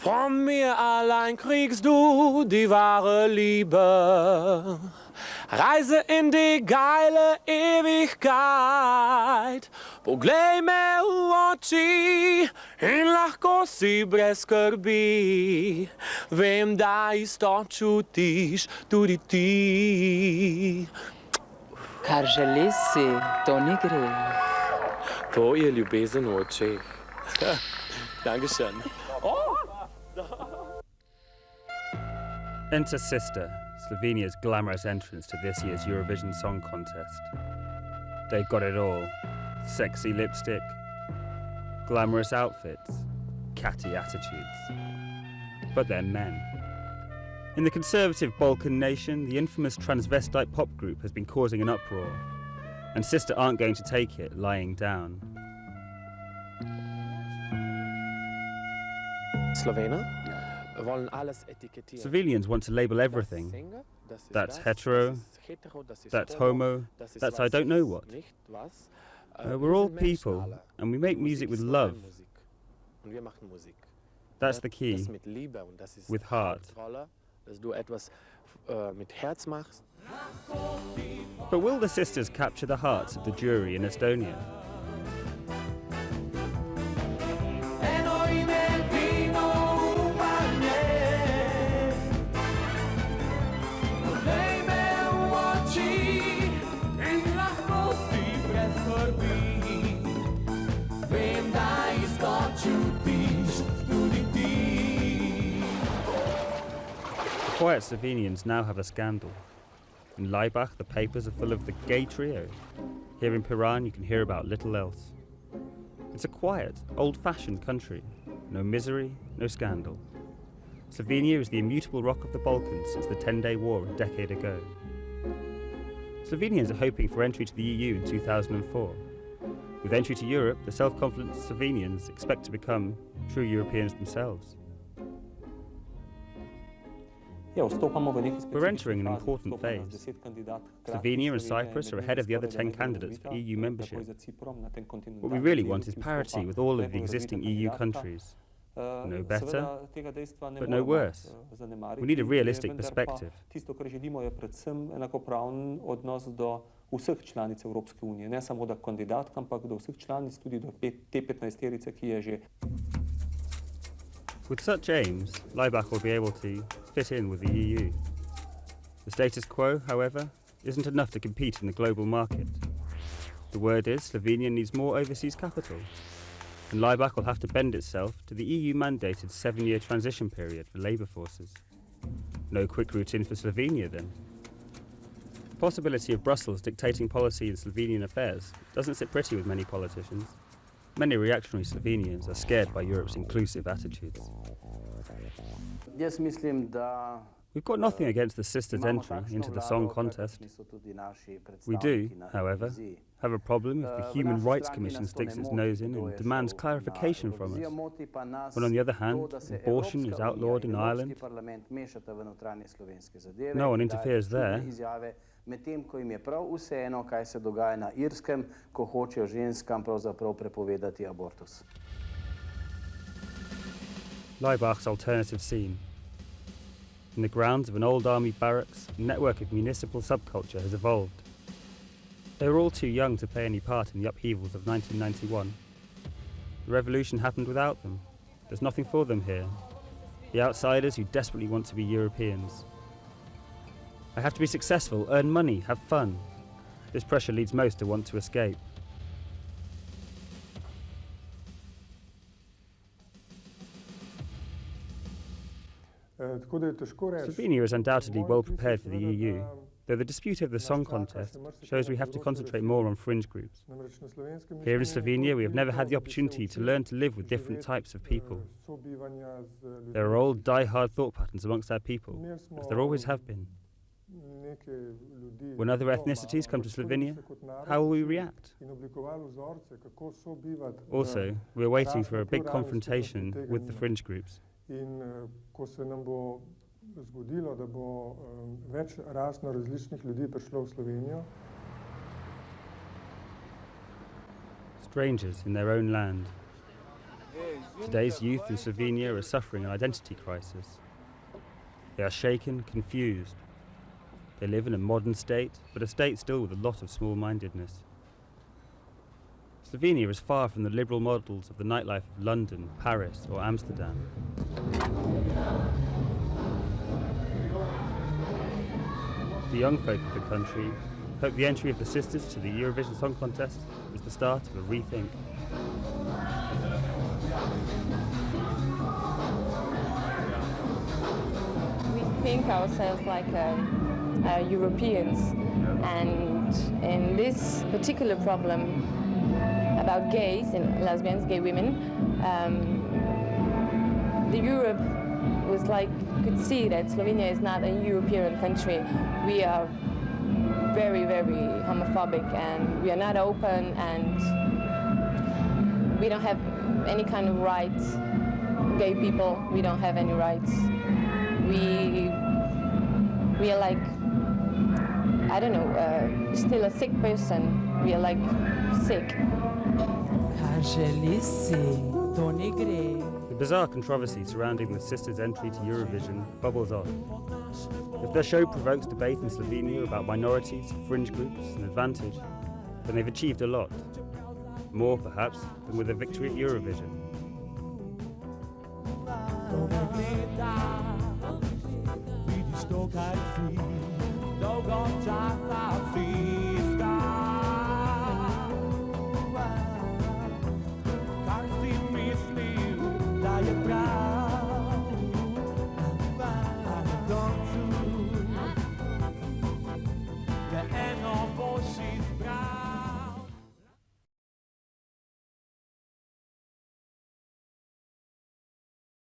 Von mir allein kriegst du die wahre Liebe. Reise in die geile Ewigkeit. Poglej me v oči in lahko si brez skrbi. Vem, da isto čutiš tudi ti. Kar želiš si, to ni greh. To je ljubezen v očeh. Dankeschön. Enter Sestre, Slovenia's glamorous entrance to this year's Eurovision Song Contest. They've got it all. Sexy lipstick, glamorous outfits, catty attitudes. But they're men. In the conservative Balkan nation, the infamous transvestite pop group has been causing an uproar, and Sestre aren't going to take it lying down. Slovenians want to label everything. That's hetero, that's homo, that's I don't know what. We're all people, and we make music with love. That's the key, with heart. But will the Sestres capture the hearts of the jury in Estonia? Quiet Slovenians now have a scandal. In Laibach, the papers are full of the gay trio. Here in Piran, you can hear about little else. It's a quiet, old-fashioned country. No misery, no scandal. Slovenia is the immutable rock of the Balkans since the 10-day war a decade ago. Slovenians are hoping for entry to the EU in 2004. With entry to Europe, the self-confident Slovenians expect to become true Europeans themselves. We're entering an important phase. Slovenia and Cyprus are ahead of the other 10 candidates for EU membership. What we really want is parity with all of the existing EU countries. No better, but no worse. We need a realistic perspective. Vseh članic Evropske unije, ne samo do kandidatk, ampak do vseh članic, tudi do te 15-terice, ki je že. With such aims, Laibach will be able to fit in with the EU. The status quo, however, isn't enough to compete in the global market. The word is Slovenia needs more overseas capital, and Laibach will have to bend itself to the EU-mandated 7-year transition period for labour forces. No quick route in for Slovenia, then. The possibility of Brussels dictating policy in Slovenian affairs doesn't sit pretty with many politicians. Many reactionary Slovenians are scared by Europe's inclusive attitudes. We've got nothing against the Sestres' entry into the song contest. We do, however, have a problem if the Human Rights Commission sticks its nose in and demands clarification from us. When on the other hand, abortion is outlawed in Ireland, no one interferes there. Medtem ko jim je prav vseeno, kaj se dogaja na Irskem, ko hočejo ženskam pravzaprav prepovedati abortus. Laibach's alternative scene. In the grounds of an old army barracks, a network of municipal subculture has evolved. They were all too young to play any part in the upheavals of 1991. The revolution happened without them. There's nothing for them here. The outsiders who desperately want to be Europeans. I have to be successful, earn money, have fun. This pressure leads most to want to escape. Slovenia is undoubtedly well prepared for the EU, though the dispute over the song contest shows we have to concentrate more on fringe groups. Here in Slovenia, we have never had the opportunity to learn to live with different types of people. There are old, die-hard thought patterns amongst our people, as there always have been. When other ethnicities come to Slovenia, how will we react? Also, we're waiting for a big confrontation with the fringe groups. Strangers in their own land. Today's youth in Slovenia are suffering an identity crisis. They are shaken, confused. They live in a modern state, but a state still with a lot of small-mindedness. Slovenia is far from the liberal models of the nightlife of London, Paris or Amsterdam. The young folk of the country hope the entry of the Sisters to the Eurovision Song Contest is the start of a rethink. We think ourselves like Europeans, and in this particular problem about gays and lesbians, gay women, the Europe was like, could see that Slovenia is not a European country. We are very, very homophobic, and we are not open, and we don't have any kind of rights. Gay people, we don't have any rights. We are like, I don't know, still a sick person. We are like sick. The bizarre controversy surrounding the Sisters' entry to Eurovision bubbles on. If their show provokes debate in Slovenia about minorities, fringe groups and advantage, then they've achieved a lot. More, perhaps, than with a victory at Eurovision. Vidiš to, kar